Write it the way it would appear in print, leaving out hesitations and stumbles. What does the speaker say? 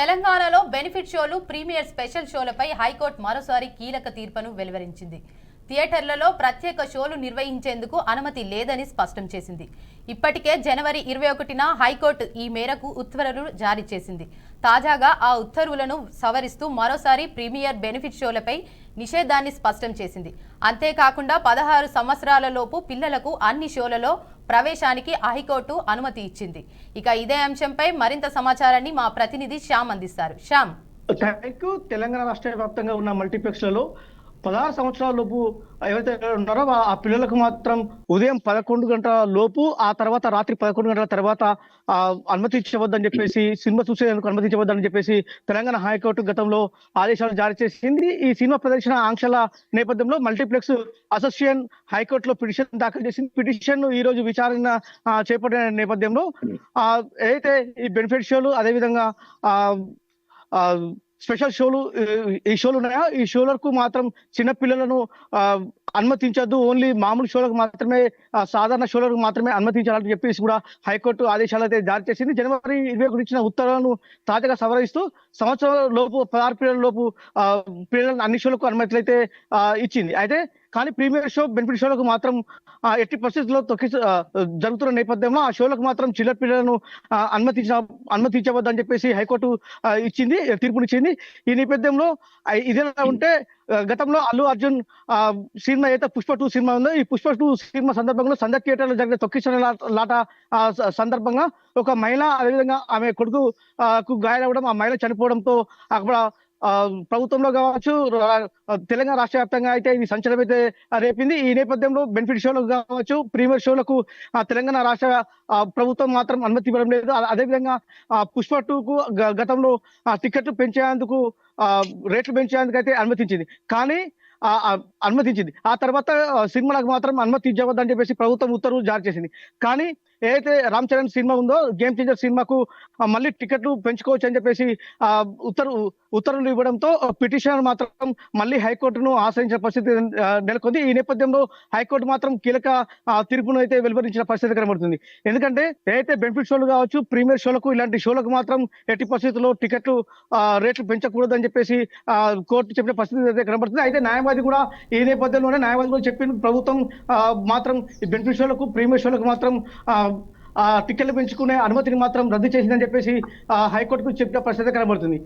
తెలంగాణలో బెనిఫిట్ షోలు, premier special షోలపై high court మరోసారి కీలక తీర్పును వెలువరించింది. థియేటర్లలో ప్రత్యేక షోలు నిర్వహించేందుకు అనుమతి లేదని స్పష్టం చేసింది. ఇప్పటికే జనవరి 21న హైకోర్టు ఈ మేరకు ఉత్తర్వులు జారీ చేసింది. తాజాగా ఆ ఉత్తర్వులను సవరిస్తూ మరోసారి ప్రీమియర్ బెనిఫిట్ షోలపై నిషేధాన్ని స్పష్టం చేసింది. అంతేకాకుండా 16 సంవత్సరాల లోపు పిల్లలకు అన్ని షోలలో ప్రవేశానికి హైకోర్టు అనుమతి ఇచ్చింది. ఇక ఇదే అంశంపై మరింత సమాచారాన్ని మా ప్రతినిధి శ్యామ్ అందిస్తారు. శ్యామ్. తెలంగాణ రాష్ట్ర వ్యాప్తంగా ఉన్న మల్టీప్లెక్స్లలో 16 సంవత్సరాల లోపు ఎవరైతే ఉన్నారో ఆ పిల్లలకు మాత్రం ఉదయం 11 గంటల లోపు, ఆ తర్వాత రాత్రి 11 గంటల తర్వాత అనుమతించవద్దని చెప్పేసి, సినిమా చూసేందుకు అనుమతించవద్దని చెప్పేసి తెలంగాణ హైకోర్టు గతంలో ఆదేశాలు జారీ చేసింది. ఈ సినిమా ప్రదర్శన ఆంక్షల నేపథ్యంలో మల్టీప్లెక్స్ అసోసియేషన్ హైకోర్టులో పిటిషన్ దాఖలు చేసింది. పిటిషన్ ఈ రోజు విచారణ చేపట్టిన నేపథ్యంలో ఏదైతే ఈ బెనిఫిట్ షోలు, అదేవిధంగా స్పెషల్ షోలు, ఈ షోలు ఉన్నాయో ఈ షోలకు మాత్రం చిన్నపిల్లలను అనుమతించద్దు, ఓన్లీ మామూలు షోలకు మాత్రమే, సాధారణ షోలకు మాత్రమే అనుమతించాలని చెప్పేసి కూడా హైకోర్టు ఆదేశాలు అయితే జారీ చేసింది. జనవరి 21 ఇచ్చిన ఉత్తర్వులను తాజాగా సవరిస్తూ సంవత్సరం లోపు 16 పిల్లల లోపు పిల్లలను అన్ని షోలకు అనుమతులు అయితే ఇచ్చింది. అయితే కానీ ప్రీమియర్ షో, బెనిఫిట్ షోలకు మాత్రం ఎట్టి పరిస్థితుల్లో జరుగుతున్న నేపథ్యంలో ఆ షోలకు మాత్రం చిన్న పిల్లలను అనుమతించవద్దని చెప్పేసి హైకోర్టు తీర్పునిచ్చింది. ఈ నేపథ్యంలో ఇదేలా ఉంటే గతంలో అల్లు అర్జున్ సినిమా అయితే పుష్ప 2 సినిమా ఉందో, ఈ పుష్ప 2 సినిమా సందర్భంగా సంధ్య థియేటర్లో జరిగిన తొక్కిసలాట సందర్భంగా ఒక మహిళ, అదేవిధంగా ఆమె కొడుకు గాయాలవ్వడం, ఆ మహిళ చనిపోవడంతో అక్కడ ప్రభుత్వంలో కావచ్చు, తెలంగాణ రాష్ట్ర వ్యాప్తంగా అయితే ఇది సంచలనం అయితే రేపింది. ఈ నేపథ్యంలో బెనిఫిట్ షోలకు కావచ్చు, ప్రీమియర్ షోలకు తెలంగాణ రాష్ట్ర ప్రభుత్వం మాత్రం అనుమతి ఇవ్వడం లేదు. అదేవిధంగా పుష్ప 2కు గతంలో టికెట్లు పెంచేందుకు, రేట్లు పెంచేందుకు అయితే అనుమతించింది. ఆ తర్వాత సినిమాలకు మాత్రం అనుమతి ఇవ్వద్దని చెప్పేసి ప్రభుత్వం ఉత్తర్వులు జారీ చేసింది. కానీ ఏదైతే రామ్ చరణ్ సినిమా ఉందో, గేమ్ చేంజర్ సినిమాకు మళ్ళీ టికెట్లు పెంచుకోవచ్చు అని చెప్పేసి ఉత్తర్వులు ఇవ్వడంతో పిటిషన్ మాత్రం మళ్ళీ హైకోర్టును ఆశ్రయించిన పరిస్థితి నెలకొంది. ఈ నేపథ్యంలో హైకోర్టు మాత్రం కీలక తీర్పును అయితే వెలువరించిన పరిస్థితి కనబడుతుంది. ఎందుకంటే ఏదైతే బెనిఫిట్ షోలు కావచ్చు, ప్రీమియర్ షోలకు, ఇలాంటి షోలకు మాత్రం ఎట్టి పరిస్థితుల్లో టికెట్లు రేట్లు పెంచకూడదు అని చెప్పేసి కోర్టు చెప్పిన పరిస్థితి అయితే కనబడుతుంది. అయితే న్యాయవాది కూడా ఈ నేపథ్యంలోనే చెప్పిన ప్రభుత్వం మాత్రం ఈ బెనిఫిట్ షోలకు, ప్రీమియర్ షోలకు మాత్రం టికెట్లు పెంచుకునే అనుమతిని మాత్రం రద్దు చేసిందని చెప్పేసి హైకోర్టుకు చెప్పిన పరిస్థితి కనబడుతుంది.